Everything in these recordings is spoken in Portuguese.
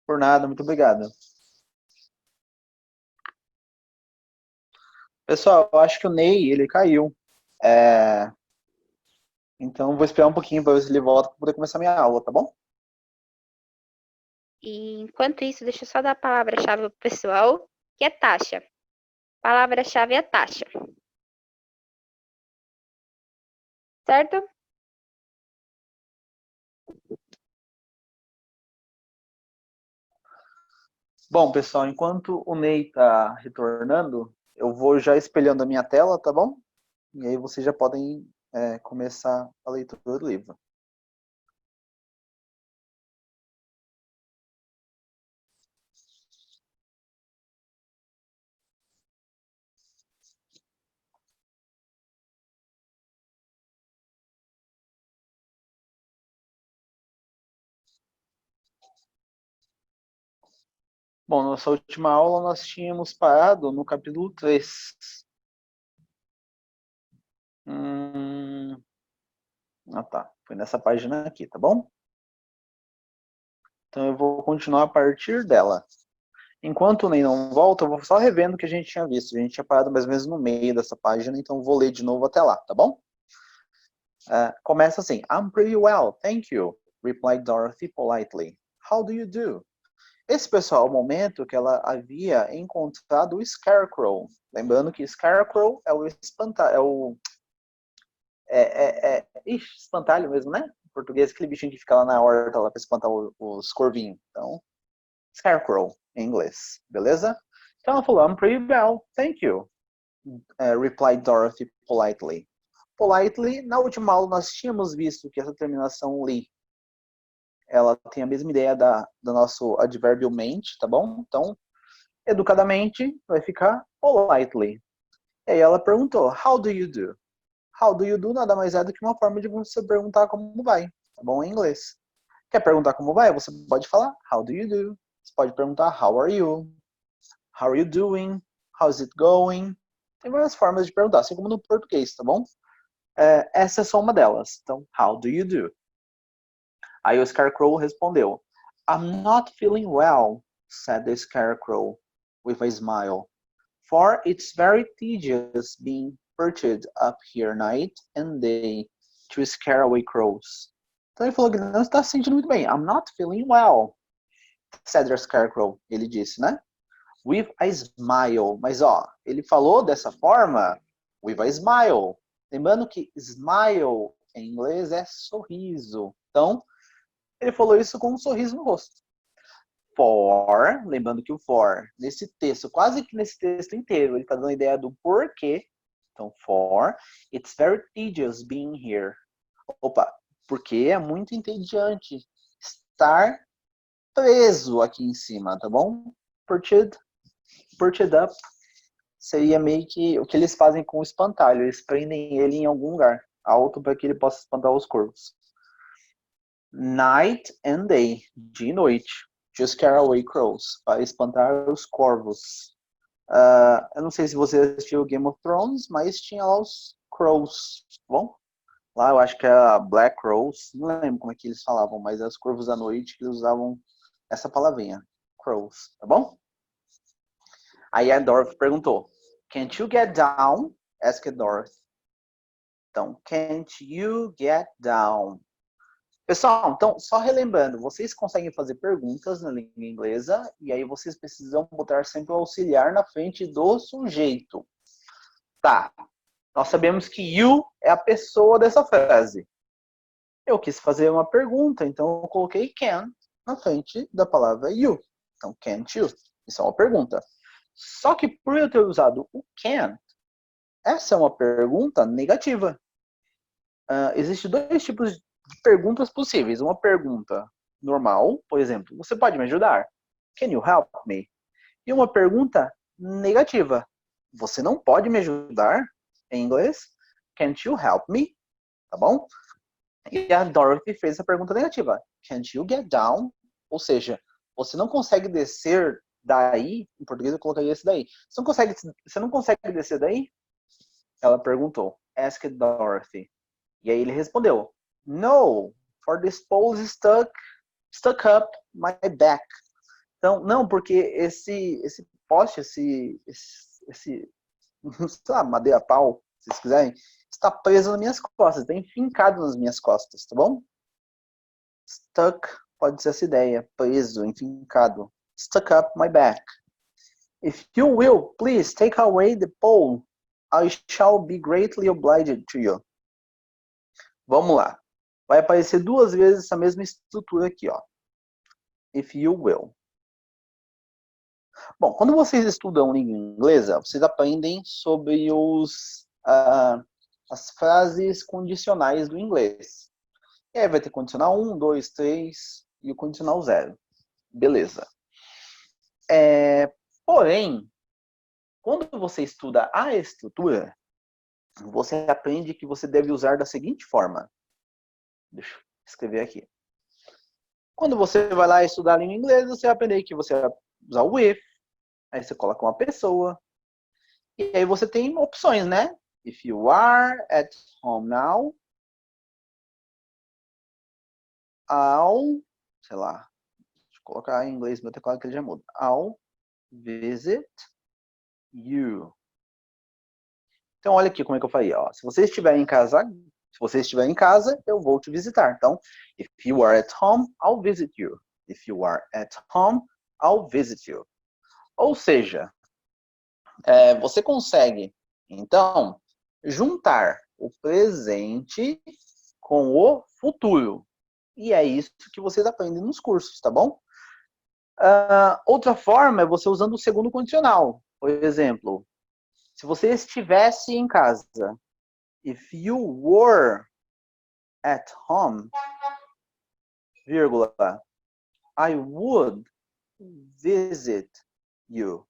Por nada, muito obrigado. Pessoal, eu acho que o Ney, ele caiu. É, Então, vou esperar um pouquinho para ver se ele volta para poder começar minha aula, tá bom? E enquanto isso, deixa eu só dar a palavra-chave pro pessoal, que é taxa. Palavra-chave é taxa. Certo? Bom, pessoal, enquanto o Ney tá retornando, eu vou já espelhando a minha tela, tá bom? E aí vocês já podem começar a leitura do livro. Bom, nossa última aula nós tínhamos parado no capítulo 3. Tá. Foi nessa página aqui, tá bom? Então eu vou continuar a partir dela. Enquanto o Ney não volta, eu vou só revendo o que a gente tinha visto. A gente tinha parado mais ou menos no meio dessa página, então vou ler de novo até lá, tá bom? Começa assim: I'm pretty well, thank you, replied Dorothy politely. How do you do? Esse, pessoal, é o momento que ela havia encontrado o Scarecrow. Lembrando que Scarecrow é o espantalho, espantalho mesmo, né? Em português, aquele bichinho que fica lá na horta lá para espantar os corvinhos. Então, Scarecrow, em inglês, beleza? Então ela falou, I'm pretty well, thank you, replied Dorothy politely. Politely, na última aula nós tínhamos visto que essa terminação li, ela tem a mesma ideia do nosso advérbio mente, tá bom? Então, educadamente, vai ficar politely. E aí ela perguntou, how do you do? How do you do nada mais é do que uma forma de você perguntar como vai, tá bom? Em inglês. Quer perguntar como vai? Você pode falar, how do you do? Você pode perguntar, how are you? How are you doing? How's it going? Tem várias formas de perguntar, assim como no português, tá bom? Essa é só uma delas. Então, how do you do? Aí o Scarecrow respondeu, I'm not feeling well, said the Scarecrow, with a smile, for it's very tedious being perched up here night and day to scare away crows. Então ele falou que não está se sentindo muito bem. I'm not feeling well, said the Scarecrow. Ele disse, né? With a smile. Mas, ó, ele falou dessa forma, with a smile. Lembrando que smile em inglês é sorriso. Então, ele falou isso com um sorriso no rosto. For, lembrando que o for, nesse texto, quase que nesse texto inteiro, ele está dando a ideia do porquê. Então, for, it's very tedious being here. Opa, porque é muito entediante estar preso aqui em cima, tá bom? Perched up seria meio que o que eles fazem com o espantalho. Eles prendem ele em algum lugar alto para que ele possa espantar os corvos. Night and day, dia e noite. To scare away crows, para espantar os corvos. Eu não sei se você assistiu Game of Thrones, mas tinha lá os crows, tá bom? Lá eu acho que era Black Crows, não lembro como é que eles falavam, mas as corvos da noite que eles usavam essa palavrinha, crows, tá bom? Aí a Dorothy perguntou, Can't you get down? Asked Dorothy. Então, can't you get down? Pessoal, então, só relembrando, vocês conseguem fazer perguntas na língua inglesa e aí vocês precisam botar sempre o auxiliar na frente do sujeito. Tá, nós sabemos que you é a pessoa dessa frase. Eu quis fazer uma pergunta, então eu coloquei can na frente da palavra you. Então, can't you? Isso é uma pergunta. Só que por eu ter usado o can, essa é uma pergunta negativa. Existem dois tipos de perguntas possíveis. Uma pergunta normal, por exemplo, você pode me ajudar? Can you help me? E uma pergunta negativa. Você não pode me ajudar? Em inglês, can't you help me? Tá bom? E a Dorothy fez essa pergunta negativa. Can't you get down? Ou seja, você não consegue descer daí? Em português eu colocaria esse daí. Você não consegue descer daí? Ela perguntou. Asked Dorothy. E aí ele respondeu, No, for this pole stuck up my back. Então, não, porque esse poste, sei lá, madeira pau, se vocês quiserem, está preso nas minhas costas, está enfincado nas minhas costas, tá bom? Stuck pode ser essa ideia, preso, enfincado. Stuck up my back. If you will, please take away the pole. I shall be greatly obliged to you. Vamos lá. Vai aparecer 2 vezes essa mesma estrutura aqui, ó. If you will. Bom, quando vocês estudam língua inglesa, vocês aprendem sobre as frases condicionais do inglês. E aí vai ter condicional 1, 2, 3 e o condicional 0. Beleza. Porém, quando você estuda a estrutura, você aprende que você deve usar da seguinte forma. Deixa eu escrever aqui. Quando você vai lá estudar a língua inglesa, você vai aprender que você vai usar o with, aí você coloca uma pessoa, e aí você tem opções, né? If you are at home now, I'll, sei lá, deixa eu colocar em inglês, meu teclado que ele já muda. I'll visit you. Então, olha aqui como é que eu falei, ó. Se você estiver em casa, eu vou te visitar. Então, if you are at home, I'll visit you. If you are at home, I'll visit you. Ou seja, você consegue, então, juntar o presente com o futuro. E é isso que vocês aprendem nos cursos, tá bom? Outra forma é você usando o segundo condicional. Por exemplo, se você estivesse em casa, if you were at home, vírgula, I would visit you.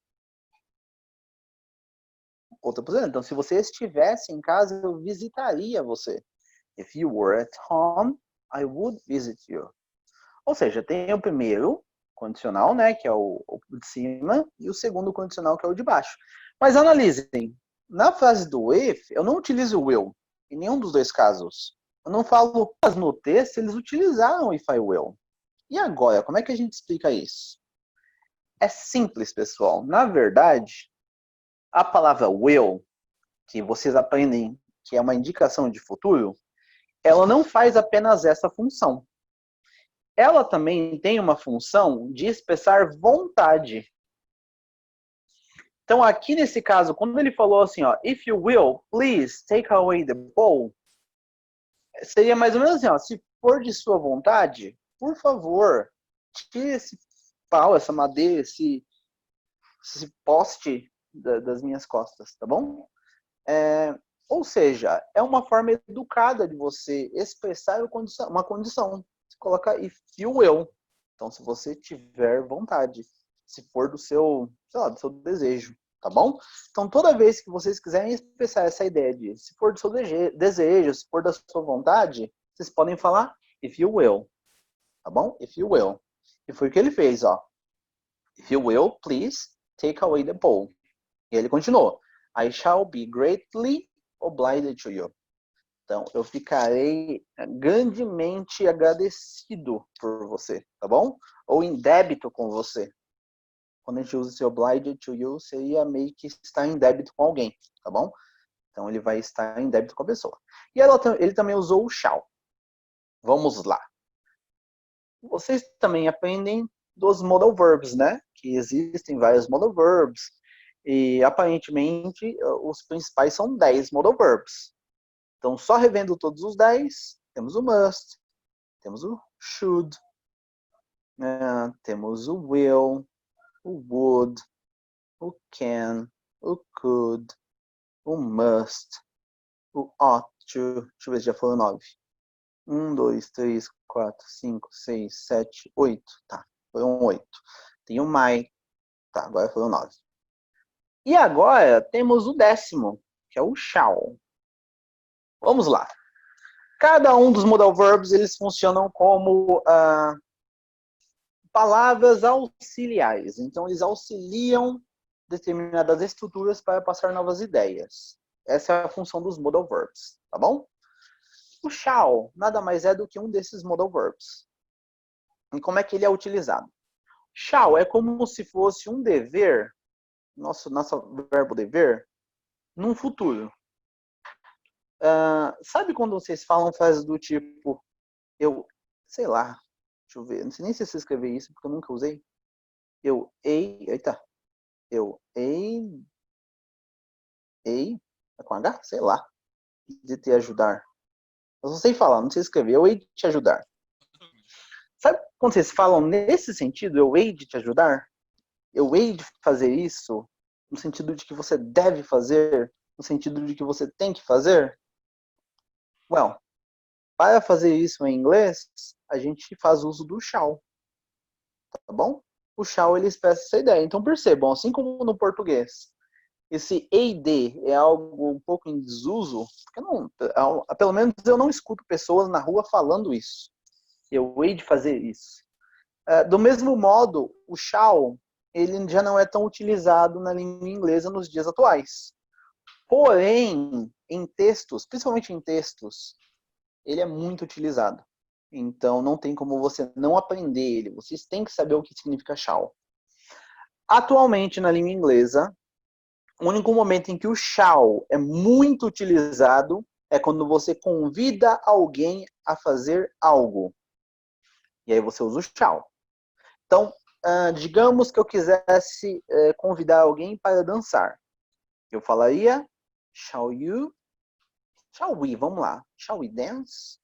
Outra posição. Então, se você estivesse em casa, eu visitaria você. If you were at home, I would visit you. Ou seja, tem o primeiro condicional, né, que é o de cima, e o segundo condicional, que é o de baixo. Mas analisem, na frase do if, eu não utilizo o will, em nenhum dos dois casos. Eu não falo, mas no texto eles utilizaram o if I will. E agora, como é que a gente explica isso? É simples, pessoal. Na verdade, a palavra will, que vocês aprendem que é uma indicação de futuro, ela não faz apenas essa função. Ela também tem uma função de expressar vontade. Então, aqui nesse caso, quando ele falou assim, ó, if you will, please take away the bowl, seria mais ou menos assim, ó, se for de sua vontade, por favor, tire esse pau, essa madeira, esse poste das minhas costas, tá bom? Ou seja, é uma forma educada de você expressar uma condição. Você coloca if you will. Então, se você tiver vontade, se for do seu, sei lá, do seu desejo, tá bom? Então, toda vez que vocês quiserem expressar essa ideia de se for do seu desejo, se for da sua vontade, vocês podem falar if you will, tá bom? If you will. E foi o que ele fez, ó. If you will, please take away the bowl. E ele continuou. I shall be greatly obliged to you. Então, eu ficarei grandemente agradecido por você, tá bom? Ou em débito com você. Quando a gente usa esse obliged to you, seria meio que estar em débito com alguém, tá bom? Então, ele vai estar em débito com a pessoa. E ele também usou o shall. Vamos lá. Vocês também aprendem dos modal verbs, né? Que existem vários modal verbs. E, aparentemente, os principais são 10 modal verbs. Então, só revendo todos os 10, temos o must, temos o should, temos o will, o would, o can, o could, o must, o ought to. Deixa eu ver se já foram 9. 1, 2, 3, 4, 5, 6, 7, 8. Tá, foram 8. Tem o might. Tá, agora foram 9. E agora temos o 10º, que é o shall. Vamos lá. Cada um dos modal verbs, eles funcionam como palavras auxiliares. Então, eles auxiliam determinadas estruturas para passar novas ideias. Essa é a função dos modal verbs, tá bom? O shall nada mais é do que um desses modal verbs. E como é que ele é utilizado? Shall é como se fosse um dever, nosso verbo dever, num futuro. Sabe quando vocês falam frases do tipo, sei lá, deixa eu ver, não sei nem se você escrever isso, porque eu nunca usei. Eu é com H? Sei lá, de te ajudar. Eu não sei falar, não sei escrever, eu hei de te ajudar. Sabe quando vocês falam nesse sentido, eu hei de te ajudar? Eu hei de fazer isso, no sentido de que você deve fazer, no sentido de que você tem que fazer? Well, para fazer isso em inglês, a gente faz uso do shall, tá bom? O shall, ele expressa essa ideia. Então, percebam, assim como no português, esse ED é algo um pouco em desuso, porque pelo menos eu não escuto pessoas na rua falando isso. Eu hei de fazer isso. Do mesmo modo, o shall, ele já não é tão utilizado na língua inglesa nos dias atuais. Porém, em textos, principalmente em textos, ele é muito utilizado. Então, não tem como você não aprender ele. Vocês têm que saber o que significa shall. Atualmente, na língua inglesa, o único momento em que o shall é muito utilizado é quando você convida alguém a fazer algo. E aí você usa o shall. Então, digamos que eu quisesse convidar alguém para dançar. Eu falaria, shall we, vamos lá, shall we dance?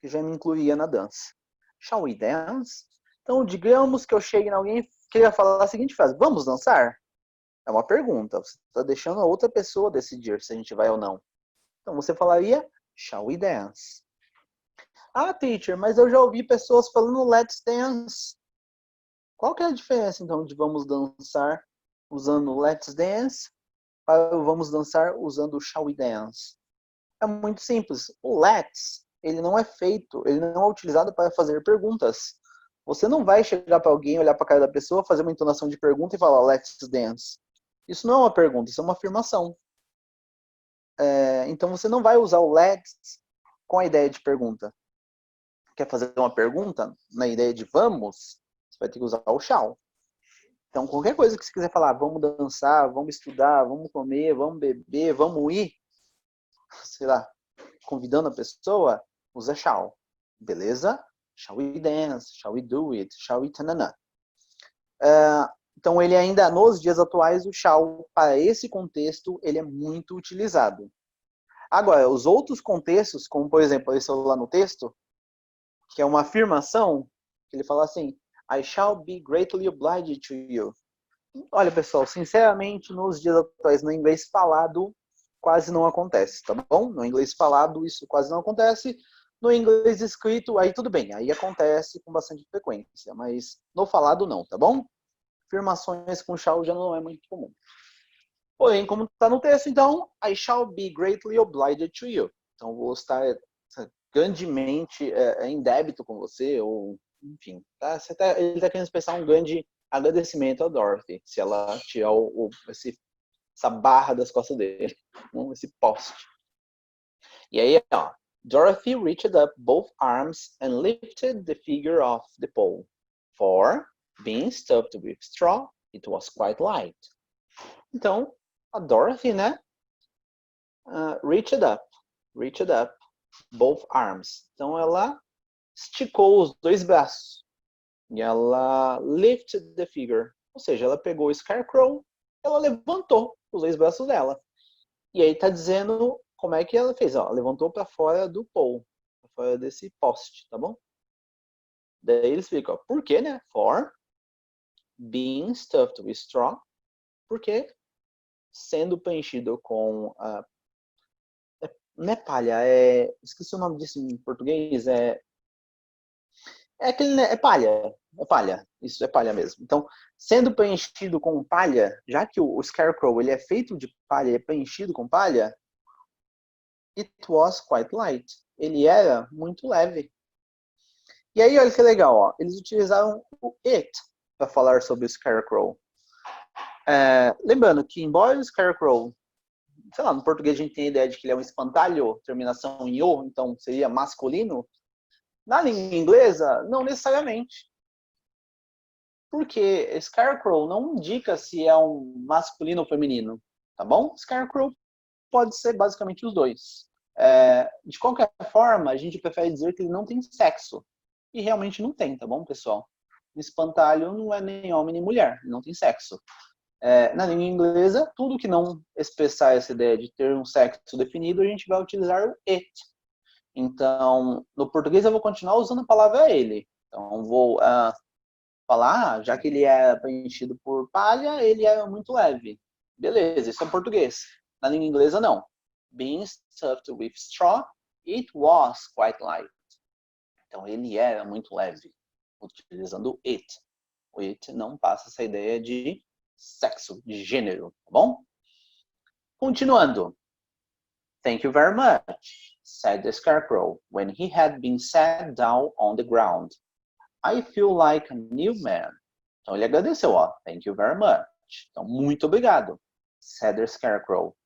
Que já me incluiria na dança. Shall we dance? Então, digamos que eu chegue em alguém e queria falar a seguinte frase, vamos dançar? É uma pergunta, você está deixando a outra pessoa decidir se a gente vai ou não. Então, você falaria, shall we dance? Ah, teacher, mas eu já ouvi pessoas falando let's dance. Qual que é a diferença, então, de vamos dançar usando let's dance para vamos dançar usando shall we dance? É muito simples. O let's, ele não é utilizado para fazer perguntas. Você não vai chegar para alguém, olhar para a cara da pessoa, fazer uma entonação de pergunta e falar let's dance. Isso não é uma pergunta, isso é uma afirmação. Então você não vai usar o let's com a ideia de pergunta. Quer fazer uma pergunta na ideia de vamos, você vai ter que usar o shall. Então, qualquer coisa que você quiser falar, vamos dançar, vamos estudar, vamos comer, vamos beber, vamos ir, sei lá, convidando a pessoa, usa shall. Beleza? Shall we dance? Shall we do it? Shall we tanana? Então, ele ainda, nos dias atuais, o shall, para esse contexto, ele é muito utilizado. Agora, os outros contextos, como, por exemplo, esse lá no texto, que é uma afirmação, ele fala assim, I shall be greatly obliged to you. Olha, pessoal, sinceramente, nos dias atuais, no inglês falado, quase não acontece, tá bom? No inglês falado, isso quase não acontece. No inglês escrito, aí tudo bem, aí acontece com bastante frequência, mas no falado não, tá bom? Afirmações com shall já não é muito comum. Porém, como está no texto, então, I shall be greatly obliged to you. Então, vou estar grandemente em débito com você, ou enfim, tá? Ele está querendo expressar um grande agradecimento a Dorothy, se ela tirar essa barra das costas dele, esse poste. E aí, ó, Dorothy reached up both arms and lifted the figure off the pole. For, being stuffed with straw, it was quite light. Então, a Dorothy, né, reached up both arms. Então, ela esticou os dois braços. E ela lifted the figure. Ou seja, ela pegou o Scarecrow, ela levantou os dois braços dela. E aí tá dizendo como é que ela fez. Ó, levantou para fora do pole, para fora desse poste, tá bom? Daí eles ficam, por quê, né? For being stuffed with straw. Porque sendo preenchido com... não é palha, esqueci o nome disso em português, é palha. É palha. Isso é palha mesmo. Então, sendo preenchido com palha, já que o Scarecrow ele é feito de palha, ele é preenchido com palha, it was quite light. Ele era muito leve. E aí, olha que legal, ó. Eles utilizaram o it para falar sobre o Scarecrow. Lembrando que, embora o Scarecrow, sei lá, no português a gente tem a ideia de que ele é um espantalho, terminação em o, então seria masculino. Na língua inglesa, não necessariamente. Porque Scarecrow não indica se é um masculino ou feminino, tá bom? Scarecrow pode ser basicamente os dois. De qualquer forma, a gente prefere dizer que ele não tem sexo. E realmente não tem, tá bom, pessoal? O espantalho não é nem homem nem mulher, não tem sexo. Na língua inglesa, tudo que não expressar essa ideia de ter um sexo definido, a gente vai utilizar o it. Então, no português eu vou continuar usando a palavra ele. Então, vou falar, já que ele é preenchido por palha, ele é muito leve. Beleza, isso é português. Na língua inglesa, não. Being stuffed with straw, it was quite light. Então, ele era muito leve, utilizando it. O it não passa essa ideia de sexo, de gênero, tá bom? Continuando. Thank you very much, said the Scarecrow, when he had been sat down on the ground. I feel like a new man. Então ele agradeceu, ó. Thank you very much. Então, muito obrigado, said the Scarecrow.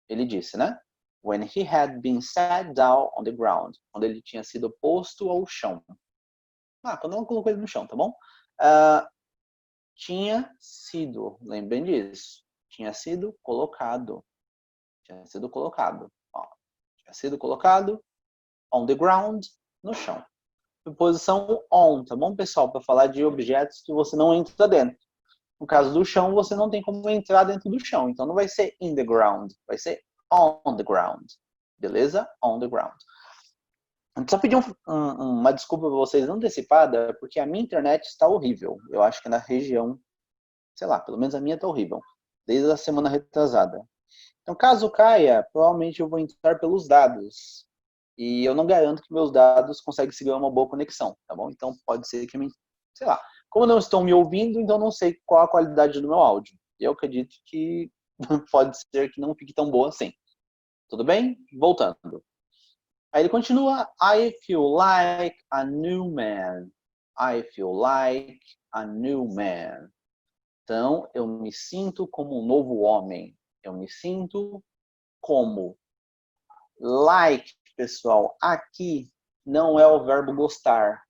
Ele disse, né? When he had been sat down on the ground. Quando ele tinha sido posto ao chão. Quando ela colocou ele no chão, tá bom? Tinha sido, lembrem disso. Tinha sido colocado. Tinha sido colocado. Ó. Tinha sido colocado on the ground, no chão. Preposição on, tá bom, pessoal? Para falar de objetos que você não entra dentro. No caso do chão, você não tem como entrar dentro do chão. Então, não vai ser in the ground. Vai ser on the ground. Beleza? On the ground. Eu só pedir uma desculpa para vocês antecipada, porque a minha internet está horrível. Eu acho que na região, sei lá, pelo menos a minha está horrível. Desde a semana retrasada. Então, caso caia, provavelmente eu vou entrar pelos dados. E eu não garanto que meus dados conseguem segurar uma boa conexão, tá bom? Então, pode ser que, sei lá. Como não estão me ouvindo, então não sei qual a qualidade do meu áudio. Eu acredito que pode ser que não fique tão boa assim. Tudo bem? Voltando. Aí ele continua. I feel like a new man. I feel like a new man. Então, eu me sinto como um novo homem. Eu me sinto como. Like, pessoal, aqui não é o verbo gostar.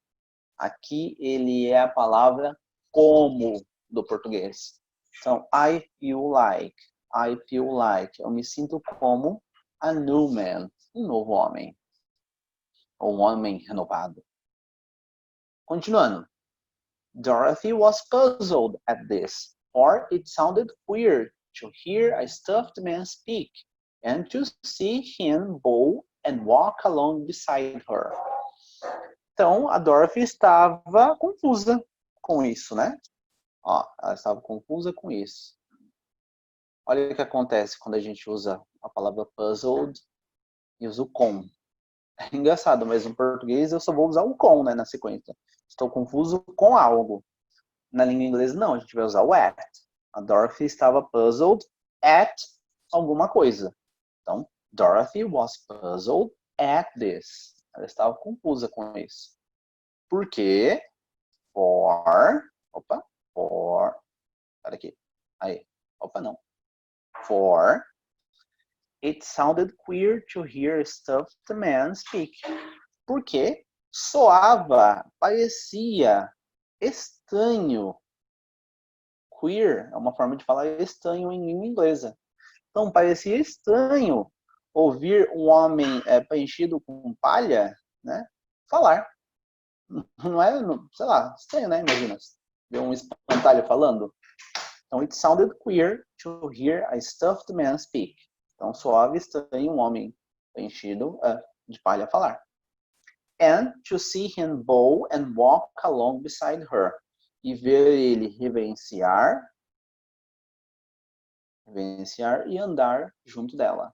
Aqui ele é a palavra como do português. Então, I feel like. I feel like. Eu me sinto como a new man. Um novo homem. Ou um homem renovado. Continuando. Dorothy was puzzled at this, for it sounded weird to hear a stuffed man speak and to see him bow and walk along beside her. Então, a Dorothy estava confusa com isso, né? Ó, ela estava confusa com isso. Olha o que acontece quando a gente usa a palavra puzzled e usa o com. É engraçado, mas no português eu só vou usar o com, né, na sequência. Estou confuso com algo. Na língua inglesa, não, a gente vai usar o at. A Dorothy estava puzzled at alguma coisa. Então, Dorothy was puzzled at this. Ela estava confusa com isso. Por quê? Pera aqui. Aí. Não. For it sounded queer to hear a stuffed man speak. Porque soava, parecia estranho. Queer é uma forma de falar estranho em língua inglesa. Então, parecia estranho ouvir um homem preenchido com palha, né, falar. Não é, sei lá, estranho, né? Imagina, ver um espantalho falando. Então, it sounded queer to hear a stuffed man speak. Então, soava estranho um homem preenchido de palha falar. And to see him bow and walk along beside her. E ver ele reverenciar e andar junto dela.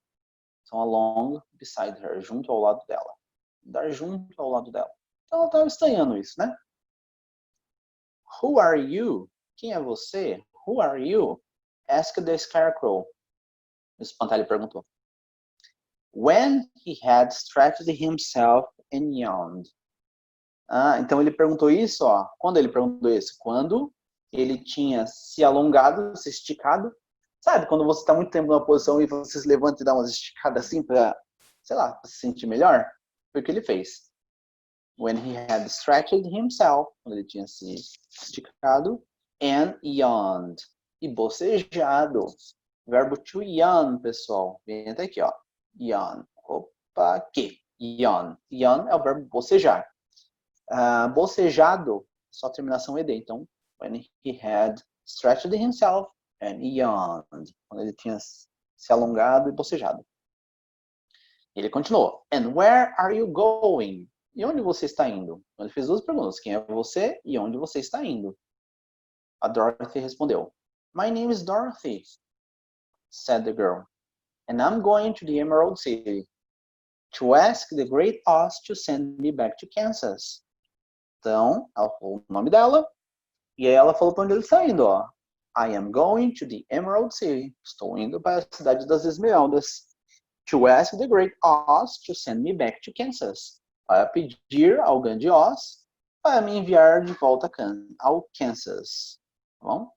Então, along beside her, junto ao lado dela. Andar junto ao lado dela. Então, ela estava estranhando isso, né? Who are you? Quem é você? Who are you? Asked the Scarecrow. O espantalho perguntou. When he had stretched himself and yawned. Então ele perguntou isso, ó. Quando ele perguntou isso? Quando ele tinha se alongado, se esticado. Sabe, quando você está muito tempo numa posição e você se levanta e dá umas esticadas assim para, sei lá, pra se sentir melhor? Foi o que ele fez. When he had stretched himself, quando ele tinha se esticado, and yawned. E bocejado. Verbo to yawn, pessoal. Vem até aqui, ó. Yawn. Opa, aqui. Yawn. Yawn é o verbo bocejar. Bocejado, só terminação ed. Então, when he had stretched himself and yawned. Quando ele tinha se alongado e bocejado. Ele continuou. And where are you going? E onde você está indo? Ele fez duas perguntas. Quem é você e onde você está indo? A Dorothy respondeu. My name is Dorothy, said the girl. And I'm going to the Emerald City to ask the Great Oz to send me back to Kansas. Então, ela falou o nome dela. E aí ela falou para onde ele está indo, ó. I am going to the Emerald City. Estou indo para a cidade das Esmeraldas. To ask the Great Oz to send me back to Kansas. Para pedir ao grande Oz para me enviar de volta ao Kansas. Tá bom?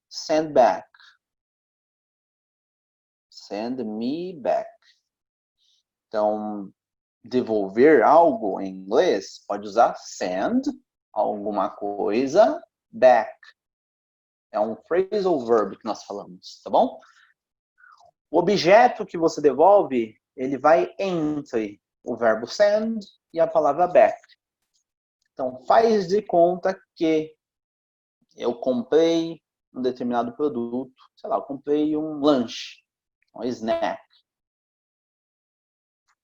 Send back. Send me back. Então, devolver algo em inglês pode usar send, alguma coisa, back. É um phrasal verb que nós falamos, tá bom? O objeto que você devolve, ele vai entre o verbo send e a palavra back. Então, faz de conta que eu comprei um determinado produto, sei lá, eu comprei um lanche, um snack.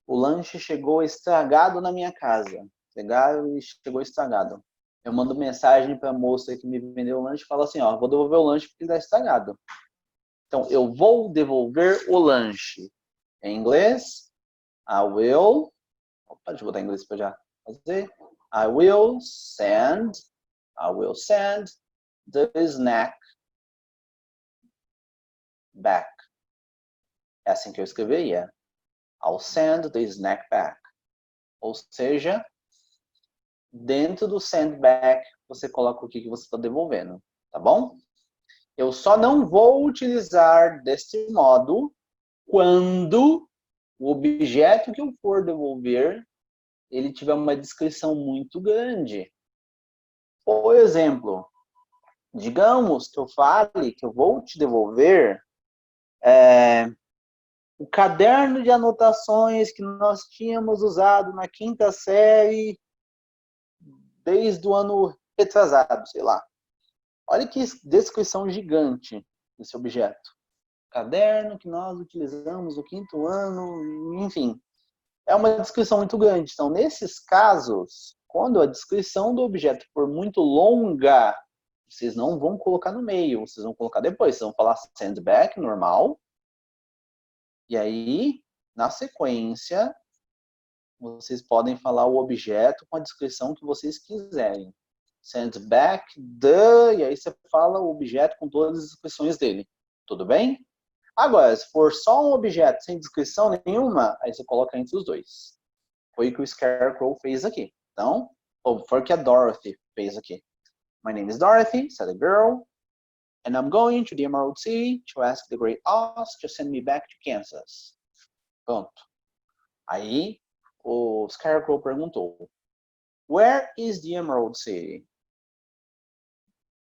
O lanche chegou estragado na minha casa. Pegaram e chegou estragado. Eu mando mensagem para a moça que me vendeu o lanche e falo assim, ó, vou devolver o lanche porque ele está estragado. Então, eu vou devolver o lanche. Em inglês, I will... Opa, deixa eu botar em inglês para já fazer. I will send the snack back. É assim que eu escreveria. I'll send the snack back. Ou seja, dentro do send back, você coloca o que você está devolvendo. Tá bom? Eu só não vou utilizar deste modo quando o objeto que eu for devolver, ele tiver uma descrição muito grande. Por exemplo, digamos que eu fale que eu vou te devolver o caderno de anotações que nós tínhamos usado na quinta série desde o ano retrasado, sei lá. Olha que descrição gigante desse objeto. Caderno que nós utilizamos no quinto ano, enfim. É uma descrição muito grande. Então, nesses casos, quando a descrição do objeto for muito longa, vocês não vão colocar no meio, vocês vão colocar depois. Vocês vão falar send back, normal. E aí, na sequência, vocês podem falar o objeto com a descrição que vocês quiserem. Send back the... E aí você fala o objeto com todas as descrições dele. Tudo bem? Agora, se for só um objeto sem descrição nenhuma, aí você coloca entre os dois. Foi o que o Scarecrow fez aqui. Então, foi o que a Dorothy fez aqui. My name is Dorothy, said the girl, and I'm going to the Emerald City to ask the Great Oz to send me back to Kansas. Pronto. Aí, o Scarecrow perguntou, where is the Emerald City?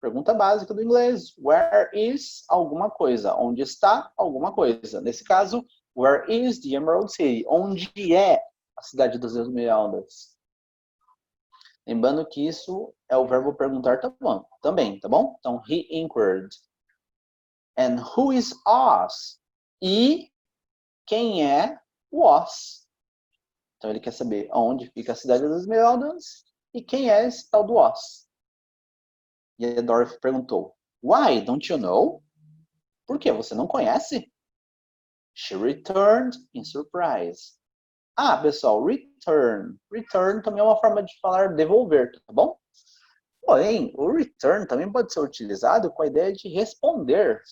Pergunta básica do inglês. Where is alguma coisa? Onde está alguma coisa? Nesse caso, where is the Emerald City? Onde é a cidade das Esmeraldas? Lembrando que isso é o verbo perguntar também, tá bom? Então, he inquired. And who is Oz? E quem é o Oz? Então, ele quer saber onde fica a cidade das Esmeraldas e quem é esse tal do Oz. E a Dorothy perguntou, why, don't you know? Por que? Você não conhece? She returned in surprise. Ah, pessoal, return. Return também é uma forma de falar devolver, tá bom? Porém, o return também pode ser utilizado com a ideia de responder.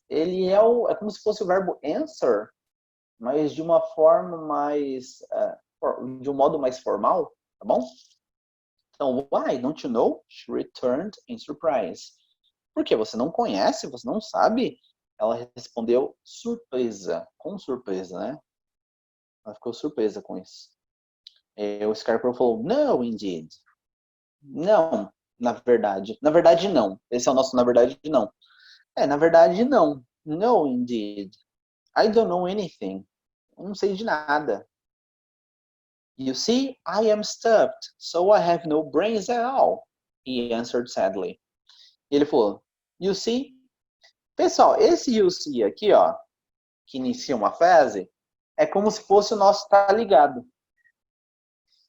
Ele é como se fosse o verbo answer, mas de uma forma mais... de um modo mais formal, tá bom? Então, why, don't you know? She returned in surprise. Por quê? Você não conhece? Você não sabe? Ela respondeu surpresa. Com surpresa, né? Ela ficou surpresa com isso. E o Scarecrow falou, no, indeed. Não, Na verdade. Na verdade, não. Esse é o nosso na verdade, não. Na verdade, não. No, indeed. I don't know anything. Eu não sei de nada. You see, I am stuffed, so I have no brains at all. He answered sadly. Ele falou, you see? Pessoal, esse you see aqui, ó, que inicia uma frase, é como se fosse o nosso tá ligado.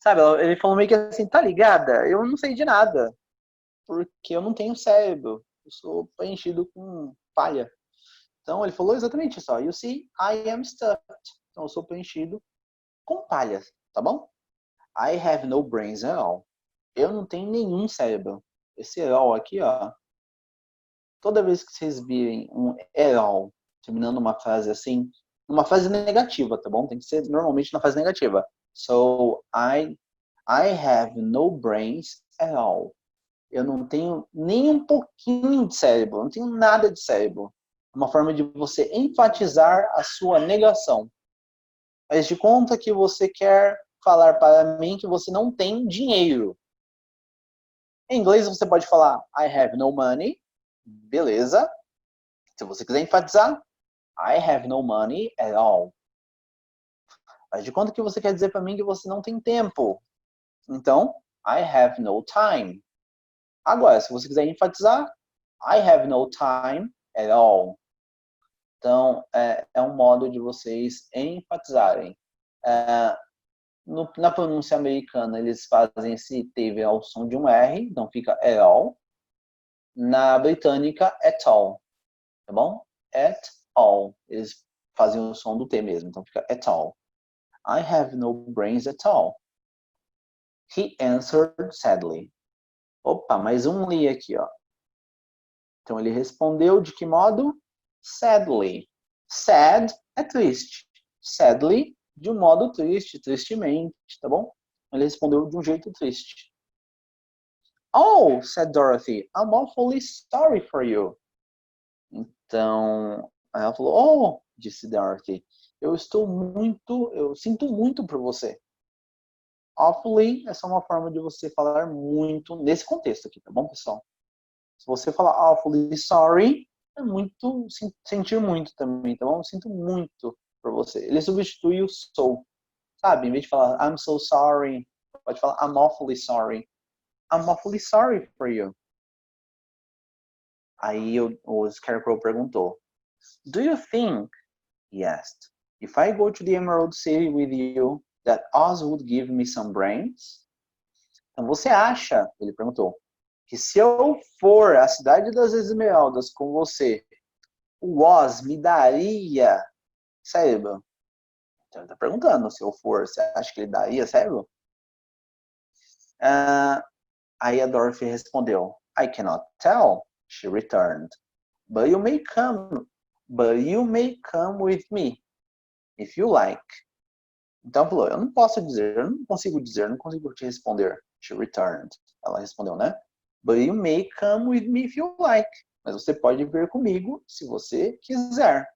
Sabe, ele falou meio que assim, tá ligada? Eu não sei de nada, porque eu não tenho cérebro. Eu sou preenchido com palha. Então, ele falou exatamente isso, ó. You see, I am stuffed. Então, eu sou preenchido com palha, tá bom? I have no brains at all. Eu não tenho nenhum cérebro. Esse at all aqui, ó. Toda vez que vocês virem um at all, terminando uma frase assim, uma frase negativa, tá bom? Tem que ser normalmente na frase negativa. So, I have no brains at all. Eu não tenho nem um pouquinho de cérebro, eu não tenho nada de cérebro. Uma forma de você enfatizar a sua negação. Faz de conta que você quer falar para mim que você não tem dinheiro. Em inglês você pode falar I have no money, beleza. Se você quiser enfatizar, I have no money at all. Faz de conta que você quer dizer para mim que você não tem tempo. Então, I have no time. Agora, se você quiser enfatizar, I have no time at all. Então, é um modo de vocês enfatizarem. Na pronúncia americana, eles fazem esse T ao som de um R, então fica at all. Na britânica, at all. Tá bom? At all. Eles fazem o som do T mesmo, então fica at all. I have no brains at all. He answered sadly. Opa, mais um li aqui, ó. Então ele respondeu de que modo? Sadly. Sad é triste. Sadly, de um modo triste, tristemente, tá bom? Ele respondeu de um jeito triste. Oh, said Dorothy, I'm awfully sorry for you. Então, ela falou, oh, disse Dorothy, eu sinto muito por você. Awfully é só uma forma de você falar muito nesse contexto aqui, tá bom, pessoal? Se você falar awfully sorry, é muito, sentir muito também, tá bom? Eu sinto muito por você. Ele substitui o so, sabe? Em vez de falar I'm so sorry, pode falar I'm awfully sorry. I'm awfully sorry for you. Aí o Scarecrow perguntou, do you think, he asked, if I go to the Emerald City with you, that Oz would give me some brains? Então você acha, ele perguntou, que se eu for à Cidade das Esmeraldas com você, o Oz me daria cérebro? Então ele está perguntando, se eu for, você acha que ele daria cérebro? Aí a Dorothy respondeu, I cannot tell, she returned. But you may come with me, if you like. Então falou, eu não posso dizer, eu não consigo te responder. She returned. Ela respondeu, né? But you may come with me if you like. Mas você pode vir comigo se você quiser.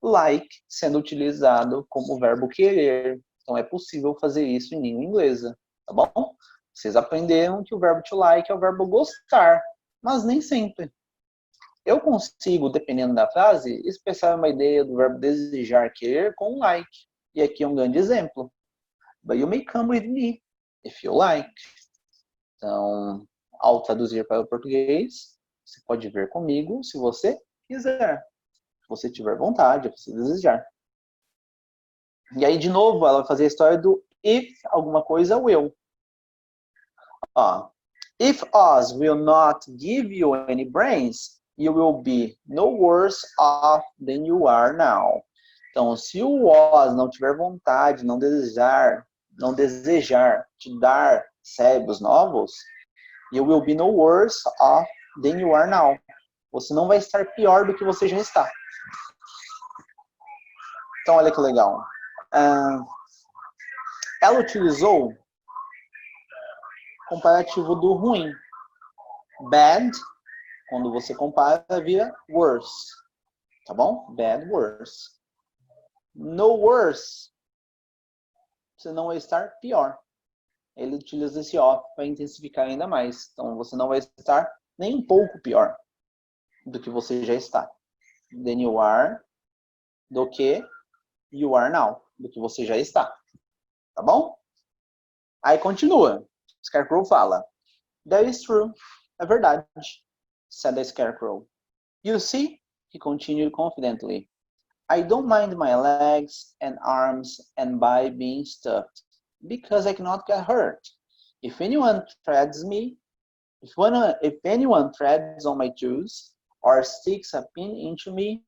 Like sendo utilizado como verbo querer. Então é possível fazer isso em língua inglesa, tá bom? Vocês aprenderam que o verbo to like é o verbo gostar, mas nem sempre. Eu consigo, dependendo da frase, expressar uma ideia do verbo desejar, querer com like. E aqui é um grande exemplo. But you may come with me, if you like. Então, ao traduzir para o português, você pode vir comigo se você quiser. Se você tiver vontade, se você desejar. E aí, de novo, ela vai fazer a história do if alguma coisa will. Ó, if Oz will not give you any brains, you will be no worse off than you are now. Então, se o Oz não tiver vontade, não desejar te dar cérebros novos, you will be no worse off than you are now. Você não vai estar pior do que você já está. Então, olha que legal. Ela utilizou comparativo do ruim. Bad, quando você compara, vira worse. Tá bom? Bad, worse. No worse, você não vai estar pior. ele utiliza esse off para intensificar ainda mais. Então, você não vai estar nem um pouco pior do que você já está. Than you are, do que you are now, do que você já está. Tá bom? Aí continua. Scarecrow fala, that is true. É verdade, said the Scarecrow. You see, he continued confidently, I don't mind my legs and arms and by being stuffed, because I cannot get hurt. If anyone treads me, if anyone treads on my toes or sticks a pin into me,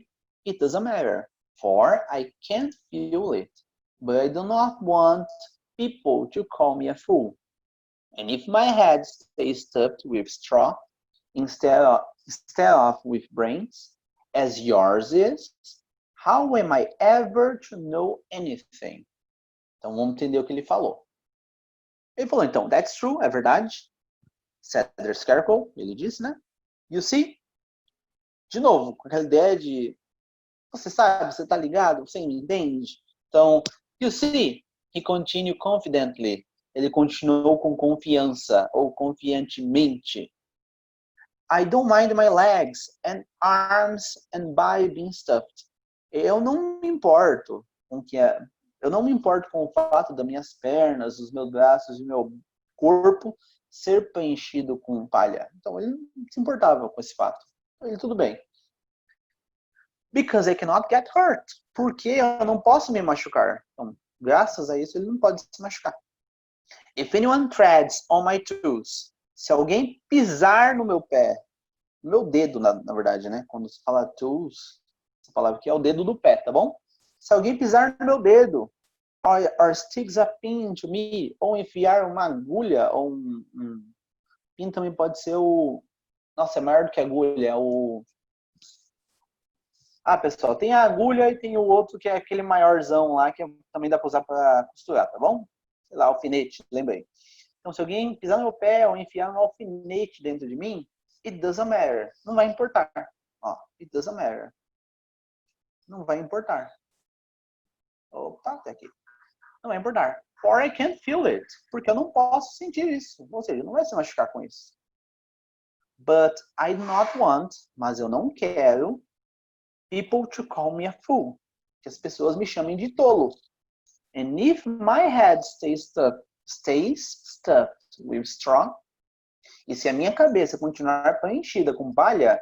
it doesn't matter, for I can't feel it. But I do not want people to call me a fool. And if my head stays stuffed with straw instead of with brains, as yours is, how am I ever to know anything? Então vamos entender o que ele falou. Ele falou então, that's true, é verdade. Said the Scarecrow, ele disse, né? You see? De novo, com aquela ideia de você sabe, você tá ligado, você me entende? Então, you see? He continued confidently. Ele continuou com confiança ou confiantemente. I don't mind my legs and arms and by being stuffed. Eu não me importo com que eu não me importo com o fato das minhas pernas, os meus braços e o meu corpo ser preenchido com palha. Então ele não se importava com esse fato. Ele tudo bem. Because I cannot get hurt. Porque eu não posso me machucar. Então, graças a isso ele não pode se machucar. If anyone treads on my toes. Se alguém pisar no meu pé, no meu dedo, na verdade, né? Quando se fala toes, essa palavra aqui é o dedo do pé, tá bom? Se alguém pisar no meu dedo, or sticks a pin into me, ou enfiar uma agulha, ou pin também pode ser o... Nossa, é maior do que agulha, é o... Ah, pessoal, tem a agulha e tem o outro que é aquele maiorzão lá, que também dá pra usar pra costurar, tá bom? Sei lá, alfinete, lembrei. Então, se alguém pisar no meu pé ou enfiar um alfinete dentro de mim, it doesn't matter. Não vai importar. Ó, it doesn't matter. Não vai importar. Opa, até aqui. Não vai importar. Or I can't feel it. Porque eu não posso sentir isso. Ou seja, não vai se machucar com isso. But I do not want, mas eu não quero, people to call me a fool. Que as pessoas me chamem de tolo. And if my head stays stuffed with straw, e se a minha cabeça continuar preenchida com palha,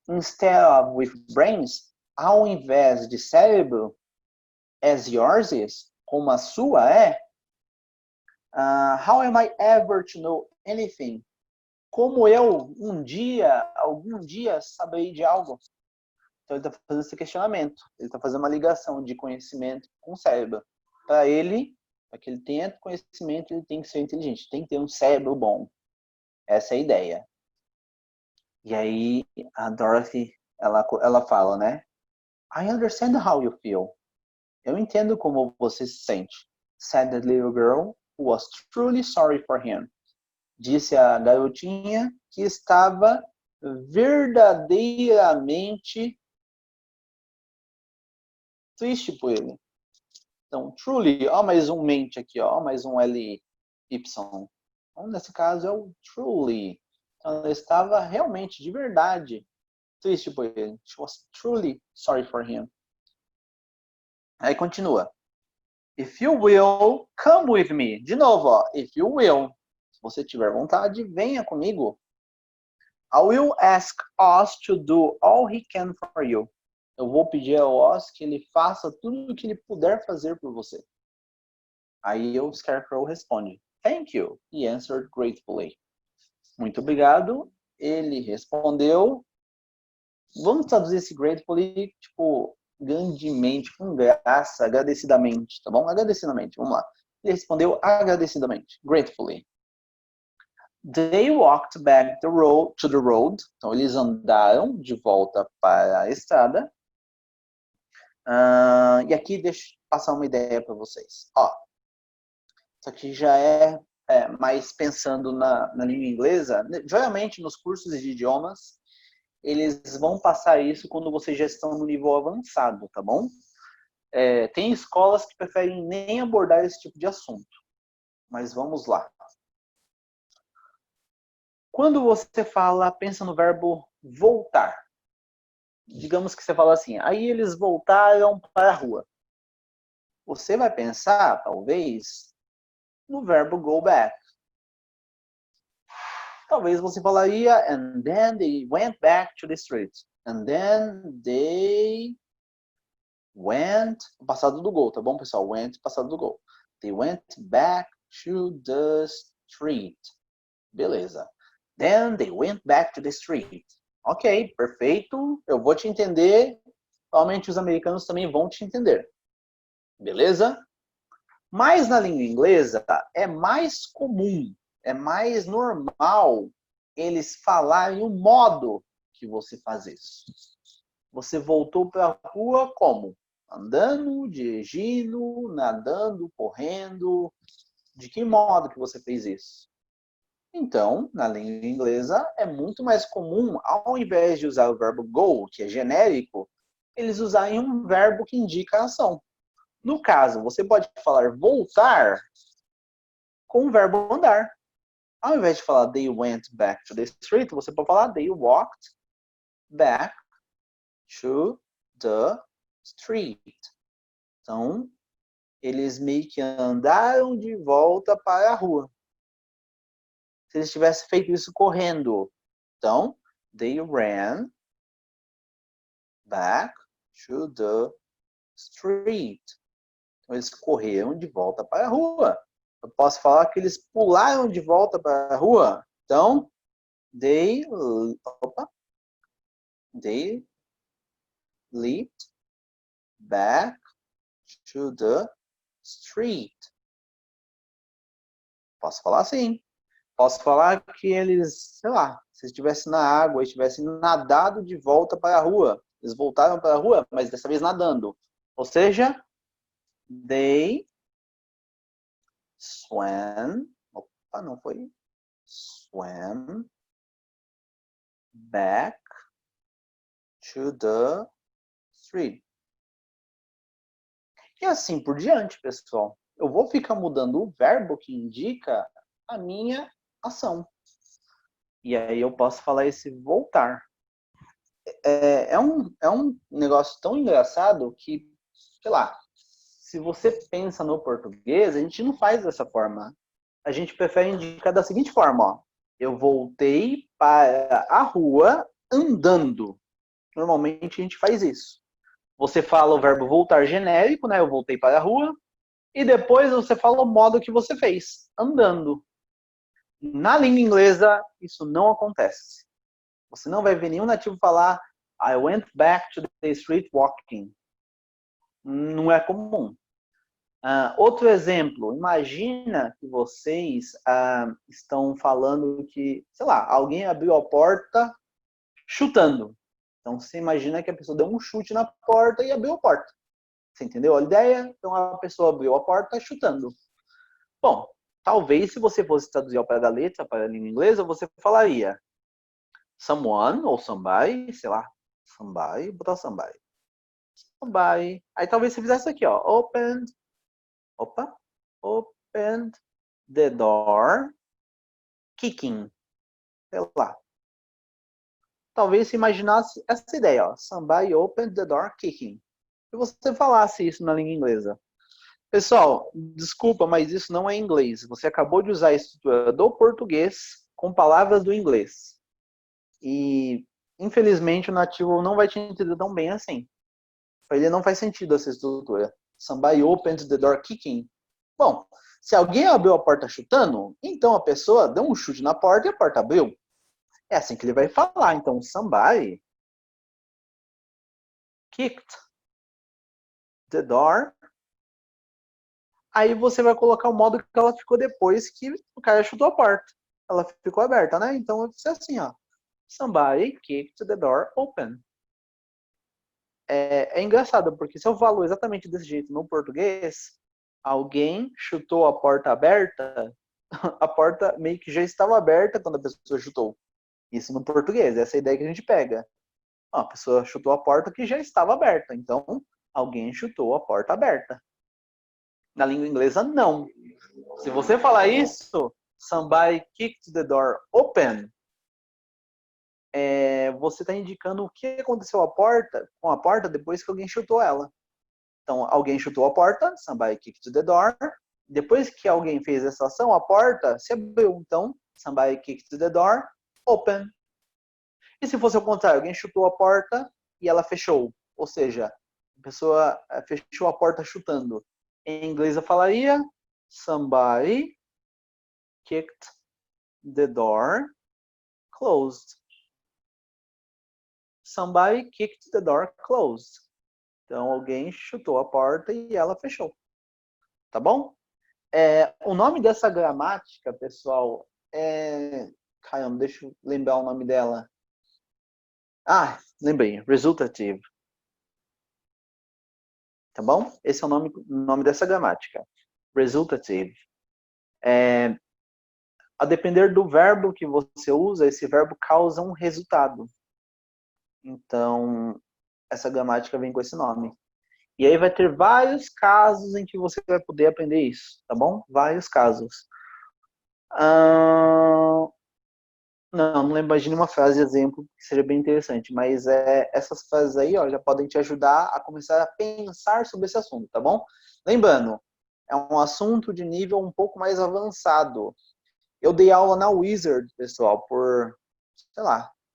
instead of with brains, ao invés de cérebro, as yours is, como a sua é, how am I ever to know anything? Como eu, algum dia, saberei de algo? Então ele está fazendo esse questionamento, ele está fazendo uma ligação de conhecimento com o cérebro. Para ele, para que ele tenha conhecimento, ele tem que ser inteligente, tem que ter um cérebro bom. Essa é a ideia. E aí a Dorothy, ela fala, né? I understand how you feel. Eu entendo como você se sente. Said the little girl who was truly sorry for him. Disse a garotinha que estava verdadeiramente triste por ele. Então, truly, ó, mais um mente aqui, ó, mais um L-Y. Então, nesse caso é o truly. Então, ela estava realmente, de verdade, triste por ele. She was truly sorry for him. Aí continua. If you will, come with me. De novo, ó. If you will. Se você tiver vontade, venha comigo. I will ask Oz to do all he can for you. Eu vou pedir ao Oz que ele faça tudo o que ele puder fazer por você. Aí o Scarecrow responde, Thank you, he answered gratefully. Muito obrigado. Ele respondeu. Vamos traduzir esse gratefully, tipo, grandemente, com graça, agradecidamente, tá bom? Agradecidamente, vamos lá. Ele respondeu agradecidamente, gratefully. They walked back to the road. Então, eles andaram de volta para a estrada. E aqui deixa eu passar uma ideia para vocês. Ó, isso aqui já é mais pensando na língua inglesa. Geralmente, nos cursos de idiomas, eles vão passar isso quando vocês já estão no nível avançado, tá bom? Tem escolas que preferem nem abordar esse tipo de assunto. Mas vamos lá. Quando você fala, pensa no verbo voltar. Digamos que você fala assim, aí eles voltaram para a rua. Você vai pensar, talvez, no verbo go back. Talvez você falaria, and then they went back to the street. And then they went, passado do gol, tá bom, pessoal? Went, passado do gol. They went back to the street. Beleza. Then they went back to the street. Ok, perfeito. Eu vou te entender. Provavelmente os americanos também vão te entender. Beleza? Mas na língua inglesa é mais comum, é mais normal eles falarem o modo que você faz isso. Você voltou para a rua como? Andando, dirigindo, nadando, correndo. De que modo que você fez isso? Então, na língua inglesa, é muito mais comum, ao invés de usar o verbo go, que é genérico, eles usarem um verbo que indica a ação. No caso, você pode falar voltar com o verbo andar. Ao invés de falar they went back to the street, você pode falar they walked back to the street. Então, eles meio que andaram de volta para a rua. Se eles tivessem feito isso correndo, então, they ran back to the street. Então, eles correram de volta para a rua. Eu posso falar que eles pularam de volta para a rua. Então, they leaped back to the street. Posso falar assim. Posso falar que eles, sei lá, se estivessem na água, estivessem nadado de volta para a rua. Eles voltaram para a rua, mas dessa vez nadando. Ou seja, they swam. Opa, não foi? Swam back to the street. E assim por diante, pessoal. Eu vou ficar mudando o verbo que indica a minha ação. E aí eu posso falar esse voltar. É um negócio tão engraçado que, sei lá, se você pensa no português, a gente não faz dessa forma. A gente prefere indicar da seguinte forma, ó. Eu voltei para a rua andando. Normalmente a gente faz isso. Você fala o verbo voltar genérico, né? Eu voltei para a rua. E depois você fala o modo que você fez, andando. Na língua inglesa, isso não acontece. Você não vai ver nenhum nativo falar I went back to the street walking. Não é comum. Outro exemplo, imagina que vocês estão falando que, sei lá, alguém abriu a porta chutando. Então você imagina que a pessoa deu um chute na porta e abriu a porta. Você entendeu a ideia? Então a pessoa abriu a porta chutando. Bom, talvez se você fosse traduzir ao pé da letra para a língua inglesa, você falaria someone ou somebody, sei lá, somebody, botar somebody. Somebody. Aí talvez você fizesse aqui, ó, opened the door, kicking. Sei lá. Talvez você imaginasse essa ideia, ó, somebody opened the door, kicking. E você falasse isso na língua inglesa. Pessoal, desculpa, mas isso não é inglês. Você acabou de usar a estrutura do português com palavras do inglês. E, infelizmente, o nativo não vai te entender tão bem assim. Para ele não faz sentido essa estrutura. Somebody opened the door kicking. Bom, se alguém abriu a porta chutando, então a pessoa deu um chute na porta e a porta abriu. É assim que ele vai falar. Então, somebody kicked the door. Aí você vai colocar o modo que ela ficou depois que o cara chutou a porta. Ela ficou aberta, né? Então vai ser assim, ó. Somebody kicked the door open. É engraçado, porque se eu falo exatamente desse jeito no português, alguém chutou a porta aberta, a porta meio que já estava aberta quando a pessoa chutou. Isso no português, essa é a ideia que a gente pega. A pessoa chutou a porta que já estava aberta, então alguém chutou a porta aberta. Na língua inglesa, não. Se você falar isso, somebody kicked the door open, você está indicando o que aconteceu com a porta depois que alguém chutou ela. Então, alguém chutou a porta, somebody kicked the door. Depois que alguém fez essa ação, a porta se abriu. Então, somebody kicked the door, open. E se fosse o contrário, alguém chutou a porta e ela fechou. Ou seja, a pessoa fechou a porta chutando. Em inglês eu falaria somebody kicked the door closed. Somebody kicked the door closed. Então, alguém chutou a porta e ela fechou. Tá bom? O nome dessa gramática, pessoal, Caramba, deixa eu lembrar o nome dela. Lembrei. Resultative. Tá bom? Esse é o nome dessa gramática. Resultative. A depender do verbo que você usa, esse verbo causa um resultado. Então, essa gramática vem com esse nome. E aí vai ter vários casos em que você vai poder aprender isso, tá bom? Vários casos. Não lembro de nenhuma frase exemplo que seja bem interessante, mas essas frases aí já podem te ajudar a começar a pensar sobre esse assunto, tá bom? Lembrando, é um assunto de nível um pouco mais avançado. Eu dei aula na Wizard, pessoal, por,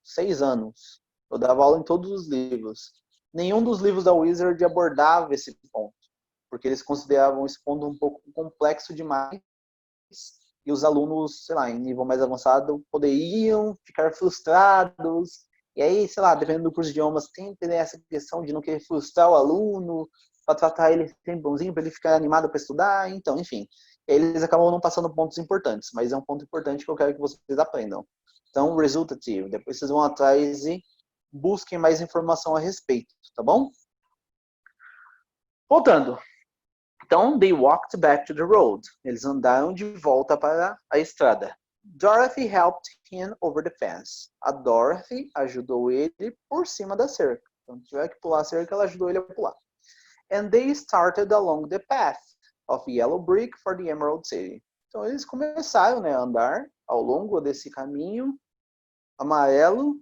6 anos. Eu dava aula em todos os livros. Nenhum dos livros da Wizard abordava esse ponto, porque eles consideravam esse ponto um pouco complexo demais e os alunos, em nível mais avançado, poderiam ficar frustrados. E aí, dependendo do curso de idiomas, sempre essa questão de não querer frustrar o aluno, para tratar ele sempre bonzinho, para ele ficar animado para estudar. Então, enfim, eles acabam não passando pontos importantes, mas é um ponto importante que eu quero que vocês aprendam. Então, resultative. Depois vocês vão atrás e busquem mais informação a respeito, tá bom? Voltando. Então, they walked back to the road. Eles andaram de volta para a estrada. Dorothy helped him over the fence. A Dorothy ajudou ele por cima da cerca. Então, se tiver que pular a cerca, ela ajudou ele a pular. And they started along the path of yellow brick for the Emerald City. Então, eles começaram a andar ao longo desse caminho amarelo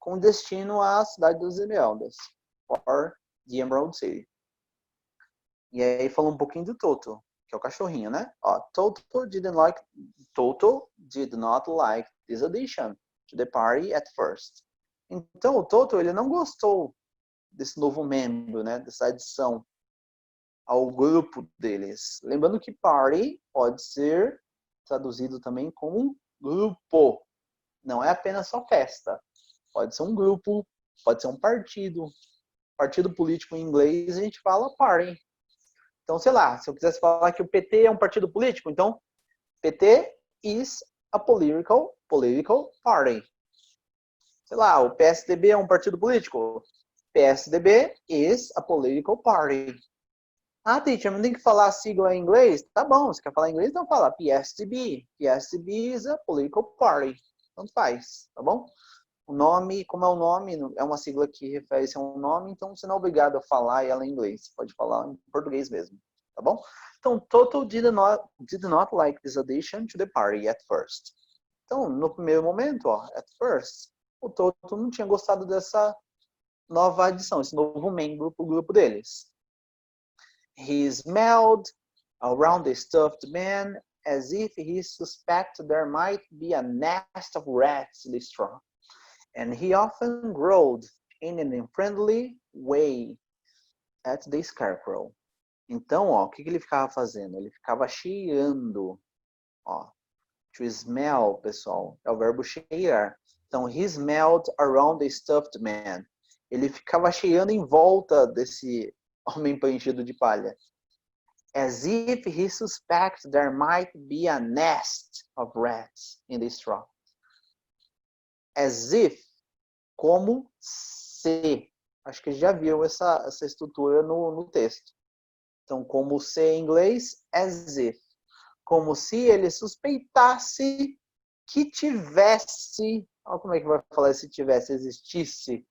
com destino à cidade dos Esmeraldas, for the Emerald City. E aí falou um pouquinho do Toto, que é o cachorrinho, né? Toto did not like this addition to the party at first. Então o Toto, ele não gostou desse novo membro, né? Dessa adição ao grupo deles. Lembrando que party pode ser traduzido também como grupo. Não é apenas só festa. Pode ser um grupo, pode ser um partido. Partido político em inglês a gente fala party. Então, se eu quisesse falar que o PT é um partido político, então PT is a political party. O PSDB é um partido político. PSDB is a political party. Teacher, não tem que falar a sigla em inglês? Tá bom, você quer falar em inglês? Então fala PSDB. PSDB is a political party. Tanto faz, tá bom? O nome, como é um nome, é uma sigla que refere-se a um nome, então você não é obrigado a falar ela em inglês. Você pode falar em português mesmo, tá bom? Então, Toto did not like this addition to the party at first. Então, no primeiro momento, at first, o Toto não tinha gostado dessa nova adição, esse novo membro para o grupo deles. He smelled around the stuffed man as if he suspected there might be a nest of rats in the straw. And he often growled in an unfriendly way at the scarecrow. Então, o que ele ficava fazendo? Ele ficava cheirando. To smell, pessoal, é o verbo cheirar. Então, he smelled around the stuffed man. Ele ficava cheirando em volta desse homem preenchido de palha. As if he suspected there might be a nest of rats in the straw. As if, como se. Acho que já viu essa estrutura no texto. Então, como se em inglês, as if. Como se ele suspeitasse que tivesse. Olha como é que vai falar se tivesse, existisse.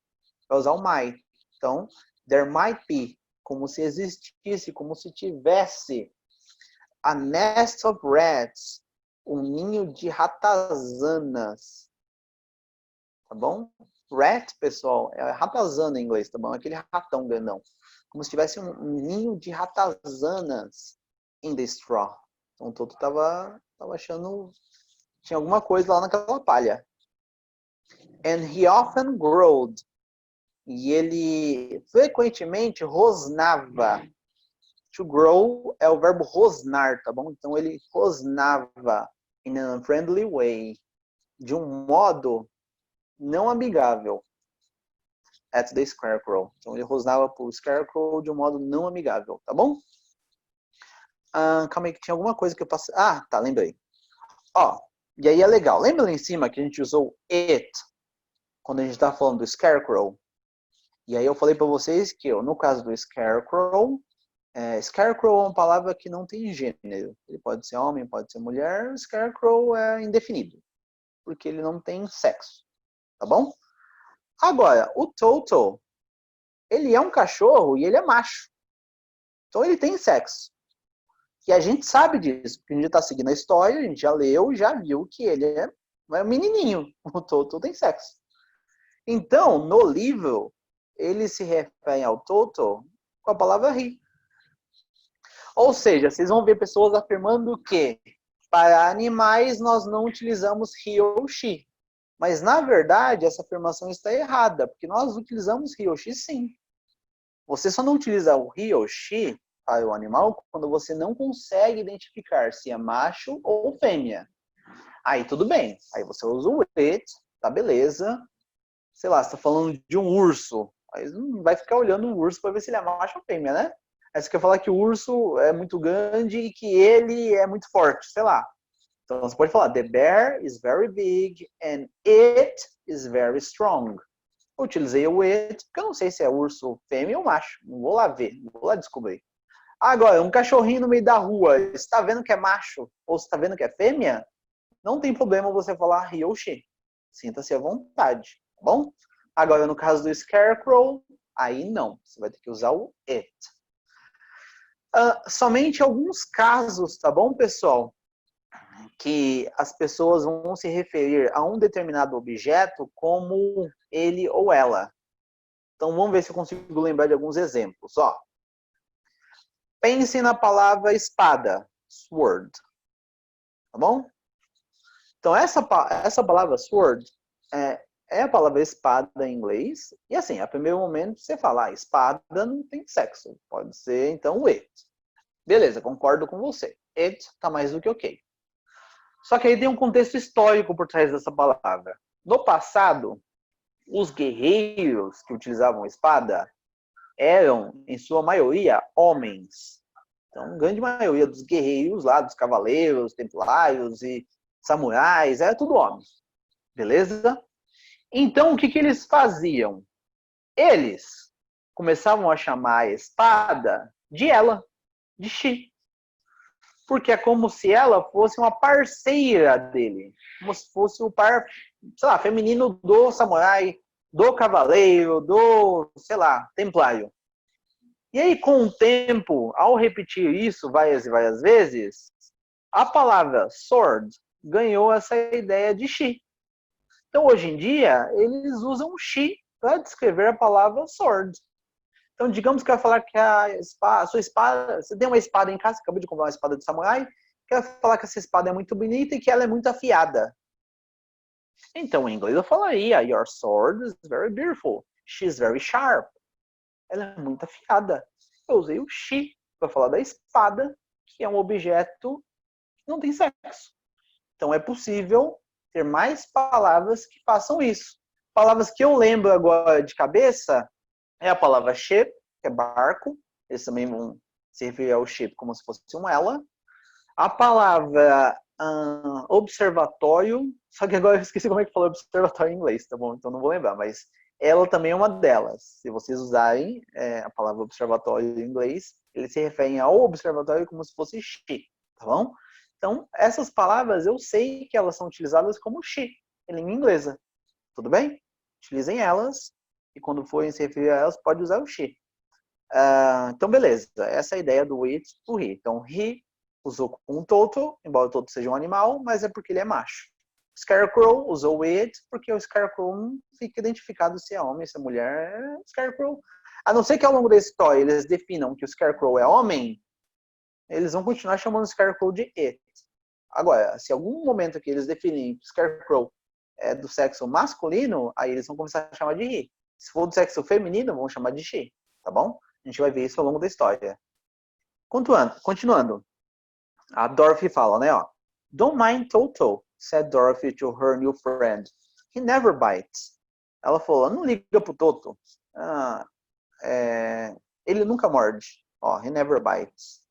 Vai usar o might. Então, there might be. Como se existisse, como se tivesse. A nest of rats. Um ninho de ratazanas. tá bom? Rat, pessoal, é ratazana em inglês, tá bom? Aquele ratão grandão. Como se tivesse um ninho de ratazanas in the straw. Então o Toto tava achando... Tinha alguma coisa lá naquela palha. And he often growled. E ele frequentemente rosnava. To grow é o verbo rosnar, tá bom? Então ele rosnava in an unfriendly way. De um modo não amigável. At the Scarecrow. Então ele rosnava pro Scarecrow de um modo não amigável, tá bom? Calma aí que tinha alguma coisa que eu passei. Ah, tá, lembrei. Ó, e aí é legal. Lembra lá em cima que a gente usou it quando a gente tá falando do Scarecrow? E aí eu falei para vocês que no caso do Scarecrow, Scarecrow é uma palavra que não tem gênero. Ele pode ser homem, pode ser mulher. Scarecrow é indefinido, porque ele não tem sexo, tá bom? Agora, o Toto, ele é um cachorro e ele é macho. Então ele tem sexo. E a gente sabe disso, porque a gente está seguindo a história, a gente já leu e já viu que ele é um menininho. O Toto tem sexo. Então, no livro, ele se refere ao Toto com a palavra he. Ou seja, vocês vão ver pessoas afirmando que para animais nós não utilizamos he ou she. Mas, na verdade, essa afirmação está errada, porque nós utilizamos he ou she sim. Você só não utiliza o he ou she para o animal quando você não consegue identificar se é macho ou fêmea. Aí tudo bem. Aí você usa o it, tá beleza. Sei lá, você tá falando de um urso. Aí não vai ficar olhando o urso para ver se ele é macho ou fêmea, né? Aí você quer falar que o urso é muito grande e que ele é muito forte, sei lá. Então você pode falar, the bear is very big and it is very strong. Eu utilizei o it, porque eu não sei se é urso fêmea ou macho. Não vou lá ver, não vou lá descobrir. Agora, um cachorrinho no meio da rua, você está vendo que é macho ou você está vendo que é fêmea? Não tem problema você falar he ou she. Sinta-se à vontade, tá bom? Agora, no caso do Scarecrow, aí não. Você vai ter que usar o it. Somente alguns casos, tá bom, pessoal? Que as pessoas vão se referir a um determinado objeto como ele ou ela. Então, vamos ver se eu consigo lembrar de alguns exemplos. Ó, pense na palavra espada, sword. Tá bom? Então, essa palavra sword é a palavra espada em inglês. E assim, a primeiro momento você fala, espada não tem sexo. Pode ser, então, it. Beleza, concordo com você. It tá mais do que ok. Só que aí tem um contexto histórico por trás dessa palavra. No passado, os guerreiros que utilizavam espada eram, em sua maioria, homens. Então, a grande maioria dos guerreiros lá, dos cavaleiros, templários e samurais, era tudo homem. Beleza? Então, o que eles faziam? Eles começavam a chamar a espada de ela, de she. Porque é como se ela fosse uma parceira dele. Como se fosse o par, sei lá, feminino do samurai, do cavaleiro, do, sei lá, templário. E aí, com o tempo, ao repetir isso várias e várias vezes, a palavra sword ganhou essa ideia de she. Então, hoje em dia, eles usam she para descrever a palavra sword. Então, digamos que eu falar que a sua espada, você tem uma espada em casa, você acabou de comprar uma espada de samurai, quer falar que essa espada é muito bonita e que ela é muito afiada. Então, em inglês eu falaria, your sword is very beautiful. She's very sharp. Ela é muito afiada. Eu usei o she para falar da espada, que é um objeto que não tem sexo. Então, é possível ter mais palavras que façam isso. Palavras que eu lembro agora de cabeça é a palavra ship, que é barco. Eles também vão se referir ao ship como se fosse um ela. A palavra observatório, só que agora eu esqueci como é que fala observatório em inglês, tá bom? Então não vou lembrar, mas ela também é uma delas. Se vocês usarem a palavra observatório em inglês, eles se referem ao observatório como se fosse she, tá bom? Então, essas palavras eu sei que elas são utilizadas como she, em língua inglesa. Tudo bem? Utilizem elas e quando forem se referir a elas, pode usar o she. Então, beleza. Essa é a ideia do it, o he. Então, he usou com o Toto, embora o Toto seja um animal, mas é porque ele é macho. Scarecrow usou it porque o Scarecrow não fica identificado se é homem, se é mulher. Scarecrow. A não ser que ao longo da história eles definam que o Scarecrow é homem, eles vão continuar chamando o Scarecrow de it. Agora, se em algum momento que eles definirem que o Scarecrow é do sexo masculino, aí eles vão começar a chamar de he. Se for do sexo feminino, vão chamar de she, tá bom? A gente vai ver isso ao longo da história. Continuando. A Dorothy fala, né, ó. Don't mind Toto, said Dorothy to her new friend. He never bites. Ela falou, não liga pro Toto. Ele nunca morde. Ó, he never bites.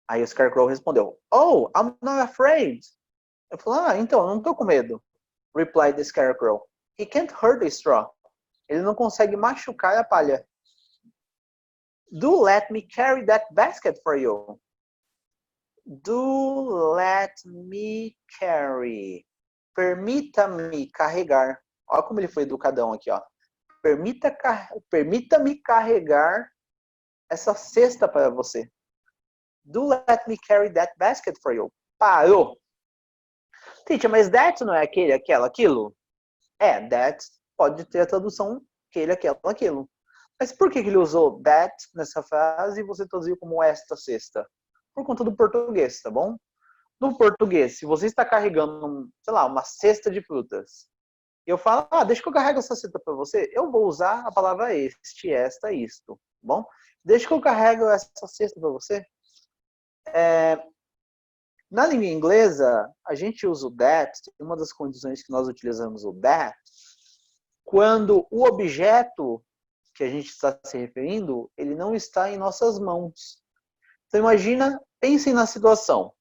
Aí o Scarecrow respondeu, oh, I'm not afraid. Eu falei, então, eu não tô com medo. Replied the Scarecrow. He can't hurt the straw. Ele não consegue machucar a palha. Do let me carry that basket for you. Do let me carry. Permita-me carregar. Olha como ele foi educadão aqui, ó. Permita-me carregar essa cesta para você. Do let me carry that basket for you. Parou. Teacher, mas that não é aquele, aquilo? That pode ter a tradução aquele, aquilo. Mas por que ele usou that nessa frase e você traduziu como esta cesta? Por conta do português, tá bom? No português, se você está carregando, sei lá, uma cesta de frutas, e eu falo, deixa que eu carrego essa cesta para você, eu vou usar a palavra este, esta, isto, tá bom? Deixa que eu carrego essa cesta para você. Na língua inglesa, a gente usa o that, uma das condições que nós utilizamos o that, quando o objeto que a gente está se referindo, ele não está em nossas mãos. Então imagina, pensem na situação.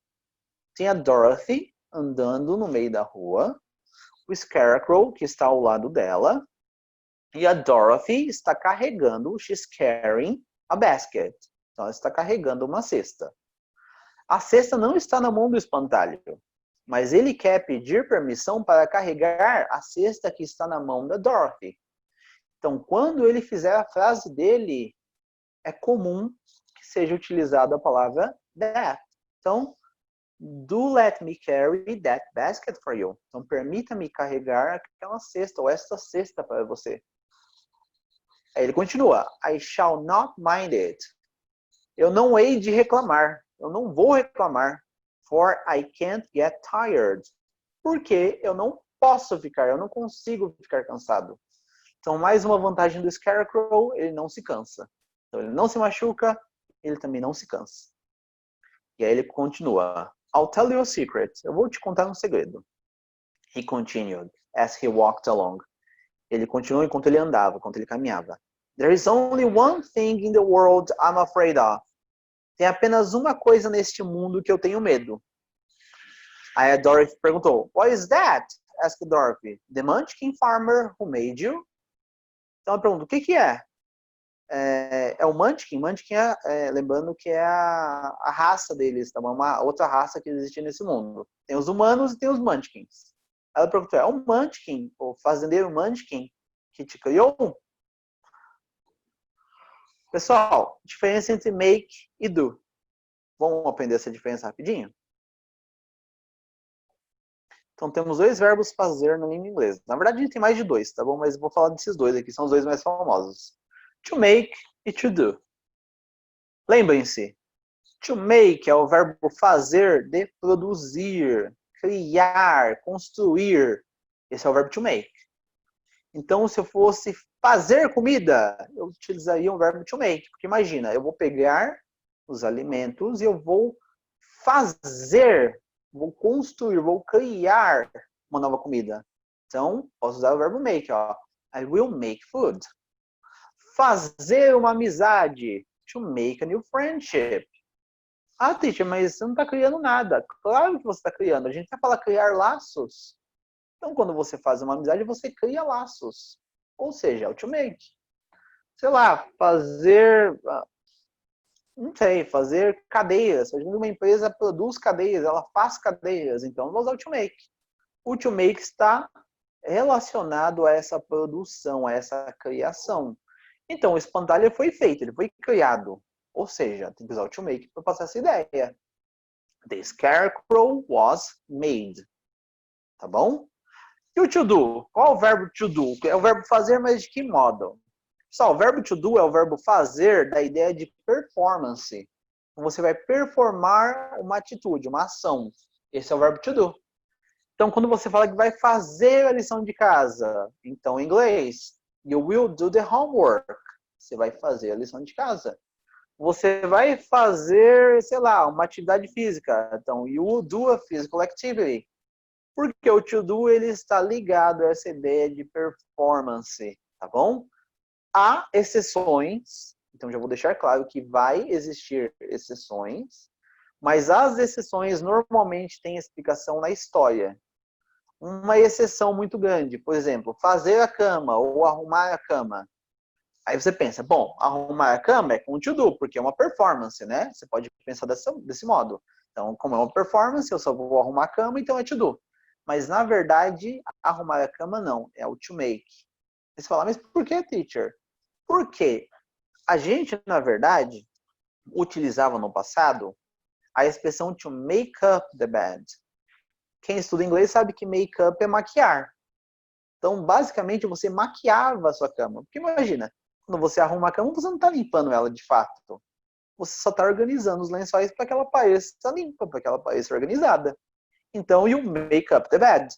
Tem a Dorothy andando no meio da rua, o Scarecrow que está ao lado dela, e a Dorothy está carregando, she's carrying a basket. Então ela está carregando uma cesta. A cesta não está na mão do espantalho, mas ele quer pedir permissão para carregar a cesta que está na mão da Dorothy. Então, quando ele fizer a frase dele, é comum que seja utilizada a palavra that. Então, do let me carry that basket for you. Então, permita-me carregar aquela cesta ou esta cesta para você. Aí ele continua. I shall not mind it. Eu não hei de reclamar. Eu não vou reclamar. For I can't get tired. Porque eu não posso ficar, eu não consigo ficar cansado. Então, mais uma vantagem do Scarecrow, ele não se cansa. Então, ele não se machuca, ele também não se cansa. E aí ele continua. I'll tell you a secret. Eu vou te contar um segredo. He continued as he walked along. Ele continuou enquanto ele andava, enquanto ele caminhava. There is only one thing in the world I'm afraid of. Tem apenas uma coisa neste mundo que eu tenho medo. Aí a Dorothy perguntou, what is that? Asked Dorothy. The Munchkin farmer who made you? Então ela pergunta, o que é? É o Munchkin? Munchkin lembrando que é a raça deles, tá? Uma outra raça que existe nesse mundo. Tem os humanos e tem os Munchkins. Ela perguntou, é o Munchkin, o fazendeiro Munchkin, que te criou? Pessoal, diferença entre make e do. Vamos aprender essa diferença rapidinho? Então temos dois verbos fazer na língua inglesa. Na verdade a gente tem mais de dois, tá bom? Mas eu vou falar desses dois aqui, são os dois mais famosos. To make e to do. Lembrem-se, to make é o verbo fazer de produzir, criar, construir. Esse é o verbo to make. Então, se eu fosse fazer comida, eu utilizaria o verbo to make. Porque imagina, eu vou pegar os alimentos e eu vou fazer, vou construir, vou criar uma nova comida. Então, posso usar o verbo make, ó. I will make food. Fazer uma amizade. To make a new friendship. Teacher, mas você não está criando nada. Claro que você está criando. A gente vai falar criar laços. Então, quando você faz uma amizade, você cria laços. Ou seja, é o to make. Sei lá, fazer... Não sei, fazer cadeiras. Uma empresa produz cadeiras, ela faz cadeiras. Então, vou usar o to make. O to make está relacionado a essa produção, a essa criação. Então, o espantalho foi feito, ele foi criado. Ou seja, tem que usar o to make para passar essa ideia. The scarecrow was made. tá bom? E o to do? Qual é o verbo to do? É o verbo fazer, mas de que modo? Pessoal, o verbo to do é o verbo fazer da ideia de performance. Você vai performar uma atitude, uma ação. Esse é o verbo to do. Então, quando você fala que vai fazer a lição de casa, então, em inglês, you will do the homework. Você vai fazer a lição de casa. Você vai fazer, sei lá, uma atividade física. Então, you will do a physical activity. Porque o to do ele está ligado a essa ideia de performance, tá bom? Há exceções, então já vou deixar claro que vai existir exceções, mas as exceções normalmente têm explicação na história. Uma exceção muito grande, por exemplo, fazer a cama ou arrumar a cama. Aí você pensa, bom, arrumar a cama é com to do, porque é uma performance, né? Você pode pensar desse modo. Então, como é uma performance, eu só vou arrumar a cama, então é to do. Mas, na verdade, arrumar a cama não, é o to make. Você fala, mas por que, teacher? Porque a gente, na verdade, utilizava no passado a expressão to make up the bed. Quem estuda inglês sabe que make up é maquiar. Então, basicamente, você maquiava a sua cama. Porque imagina, quando você arruma a cama, você não está limpando ela de fato. Você só está organizando os lençóis para que ela pareça limpa, para que ela pareça organizada. Então, you make up the bed.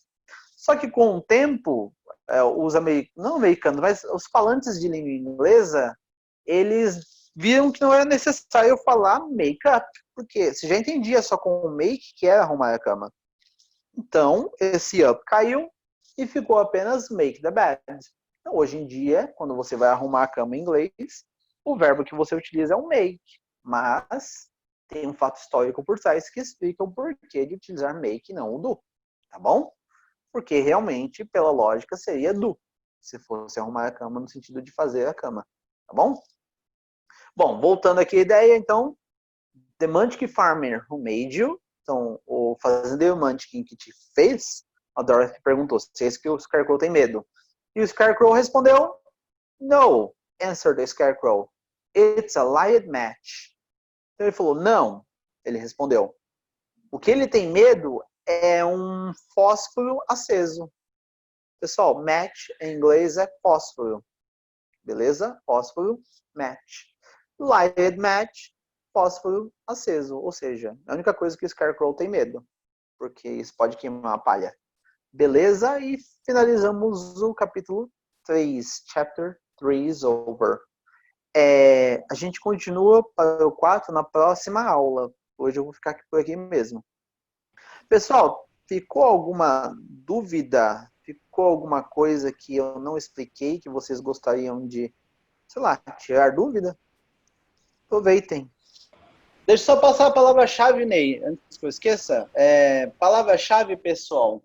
Só que com o tempo, os americanos, não americanos, mas os falantes de língua inglesa, eles viram que não era necessário falar make up, porque você já entendia só com o make que era arrumar a cama. Então, esse up caiu e ficou apenas make the bed. Então, hoje em dia, quando você vai arrumar a cama em inglês, o verbo que você utiliza é o make, mas tem um fato histórico por trás que explica o porquê de utilizar make e não o do, tá bom? Porque realmente, pela lógica, seria do, se fosse arrumar a cama no sentido de fazer a cama, tá bom? Bom, voltando aqui à ideia, então, the Munchkin farmer who made you, então, o fazendeiro Munchkin que te fez, a Dorothy perguntou se é isso que o Scarecrow tem medo. E o Scarecrow respondeu, no, answered the Scarecrow, it's a light match. Então ele falou, não, ele respondeu. O que ele tem medo é um fósforo aceso. Pessoal, match em inglês é fósforo. Beleza? Fósforo, match. Lighted match, fósforo aceso. Ou seja, a única coisa que o Scarecrow tem medo. Porque isso pode queimar a palha. Beleza? E finalizamos o capítulo 3. Chapter 3 is over. A gente continua para o 4 na próxima aula. Hoje eu vou ficar por aqui mesmo. Pessoal, ficou alguma dúvida? Ficou alguma coisa que eu não expliquei que vocês gostariam de, sei lá, tirar dúvida? Aproveitem. Deixa eu só passar a palavra-chave, Ney, antes que eu esqueça. Palavra-chave, pessoal.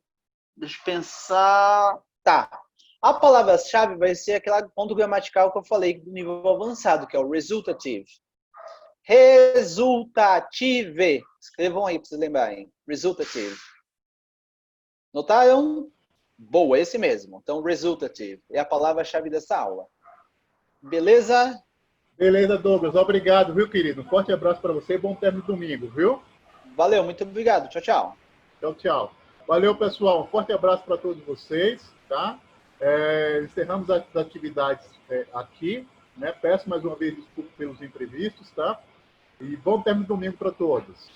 Deixa eu pensar. Tá. A palavra-chave vai ser aquele ponto gramatical que eu falei do nível avançado, que é o resultative. Resultative. Escrevam aí para vocês lembrarem. Resultative. Notaram? Boa, esse mesmo. Então, resultative é a palavra-chave dessa aula. Beleza? Beleza, Douglas. Obrigado, viu, querido? Um forte abraço para você e bom término de domingo, viu? Valeu, muito obrigado. Tchau, tchau. Tchau, tchau. Valeu, pessoal. Um forte abraço para todos vocês, tá? Encerramos as atividades aqui, né? Peço mais uma vez desculpa pelos imprevistos, tá? E bom término de domingo para todos.